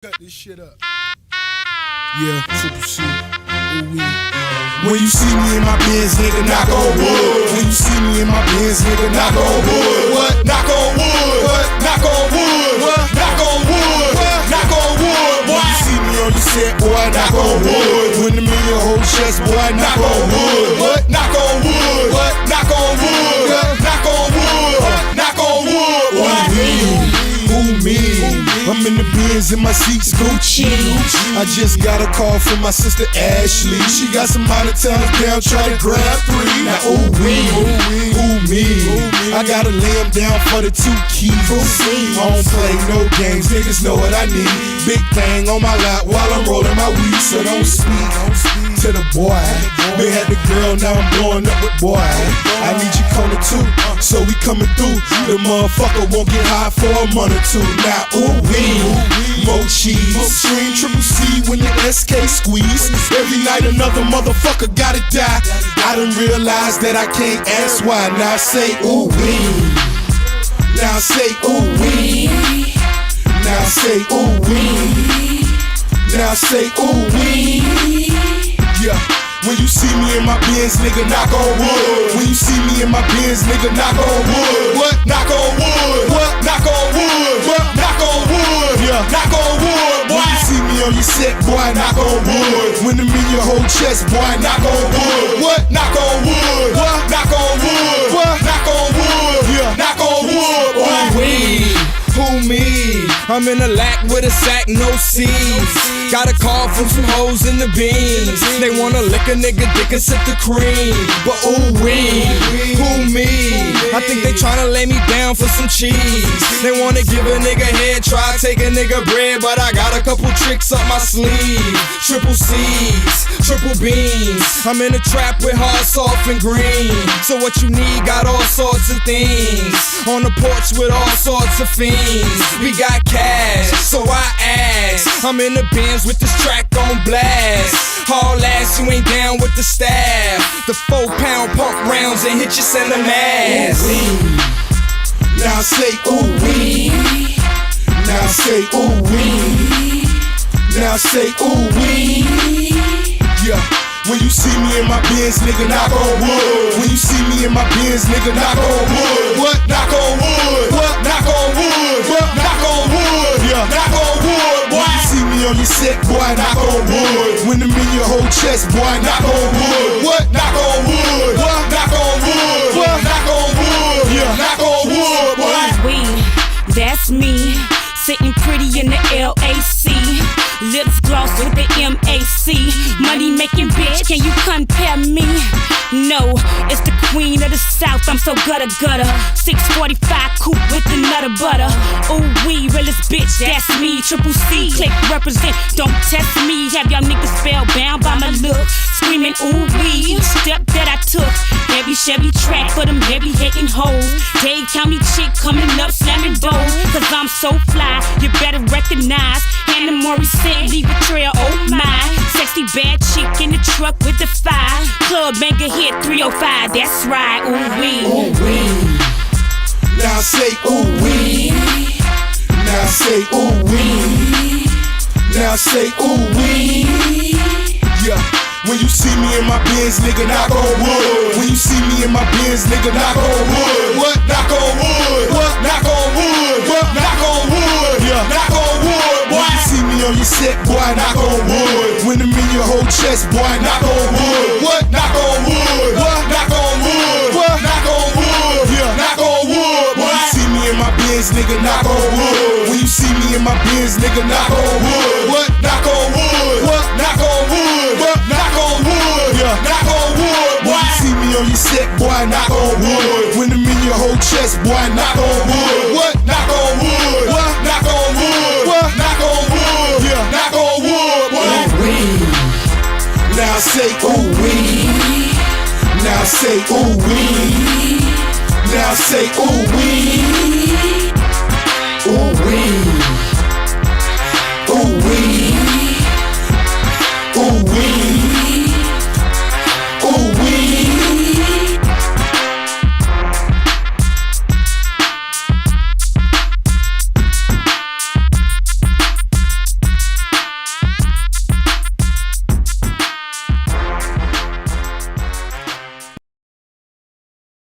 Cut this shit up. Yeah, Triple C. Ooh-wee. When you see me in my Benz, nigga, knock on wood. When you see me in my Benz, nigga, knock on wood. What? Knock on wood. What? Knock on wood. What? Knock on wood. What? Knock on wood. When you see me on your set, boy, knock on wood. When I'm in your whole chest, boy, knock on wood. What? Knock on wood. What? Knock on wood. What? Knock on wood. What? Knock on wood. What? Who me? I'm in the Benz and my seats Gucci. I just got a call from my sister Ashley. She got some out of towners down trying to grab three. Now ooh me. I gotta lay them down for the 2 keys. I don't play no games, niggas know what I need. Big thing on my lap while I'm rolling my weed. So don't speak to the boy. They had the girl, now I'm blowing up with boy. I need you corner too, so we coming through. The motherfucker won't get high for a month or two. Now more cheese. Stream Triple C when the SK squeeze. Every night another motherfucker gotta die. I done realized that I can't ask why. Now say ooh wee. Now say ooh wee. Now say ooh wee. Now say ooh wee. Yeah. When you see me in my Benz, nigga, knock on wood. When you see me in my Benz, nigga, knock on wood. What? Knock on wood. What? Knock on wood. What? Knock on wood. Yeah. Knock on wood. Boy. When you see me on your set, boy, knock on wood. When I'm in your whole chest, boy, knock on wood. What? Knock on wood. What? Knock on wood. What? Knock on wood. Yeah. Knock on wood. Boy. Who me? I'm in a lack with a sack, no seeds. Got a call from some hoes in the beans. They wanna lick a nigga dick and sip the cream. But ooh wee, who me? I think they tryna lay me down for some cheese. They wanna give a nigga head, try take a nigga bread. But I got a couple tricks up my sleeve. Triple C's, triple beans. I'm in a trap with hard, soft, and green. So what you need, got all sorts of things. On the porch with all sorts of fiends. We got cash, so I ask. I'm in the Benz with this track on blast. Haul ass, you ain't down with the staff. The 4-pound pump rounds and hit your center mass. Now say ooh wee. Now say ooh wee. Now say ooh wee. Yeah. When you see me in my Benz, nigga, knock on wood. When you see me in my Benz, nigga, knock on wood. What? Knock on wood. What? Knock on wood. What? Knock on wood. Yeah. Knock on wood. Boy. When you see me on your set, boy, knock on wood. When I'm in your whole chest, boy, knock on wood. What? Knock on wood. What? Knock on wood. What? Knock on wood. Yeah. Knock on wood. Boy. That's me, sitting pretty in the LAC. Lips gloss with the MAC. Money making bitch, can you compare me? No, it's the queen of the South, I'm so gutter. 645 coupe with the nutter butter. Ooh wee, realest bitch, that's me. Triple C, click, represent, don't test me. Have y'all niggas spellbound by my look. Screaming ooh wee, step that I took. Heavy Chevy track for them heavy hating hoes. Dade County chick coming up slamming doors. Cause I'm so fly, you better recognize. Hannah Morrison, leave a trail, oh my. Sexy bad chick in the truck with the fire. Club mega hit 305, that's right, ooh wee. Ooh wee. Now say ooh wee. Now say ooh wee. Now say ooh wee. Yeah. When you see me in my Benz, nigga, knock on wood. When you see me in my Benz, nigga, knock on wood. What? Knock on wood. What? Knock on wood. What? Knock on wood. Yeah. Knock on wood. Boy. When you see me on your set, boy, knock on wood. When I'm in your whole chest, boy, knock on wood. What? Knock on wood. What? Knock on wood. What? Knock on wood. Yeah. Knock on wood. When you see me in my Benz, nigga, knock on wood. When you see me in my Benz, nigga, knock on wood. What? Knock on wood. What? Knock on wood. What? Knock on wood. Yeah. Knock on wood. When you see me on your set, boy, knock on wood. When I'm in your whole chest, boy, knock on wood. What? Knock on wood. What? Knock on wood. What? Knock on wood. Yeah. Knock on wood. Ooh wee. Now say ooh wee. Now say ooh wee. Now say ooh wee.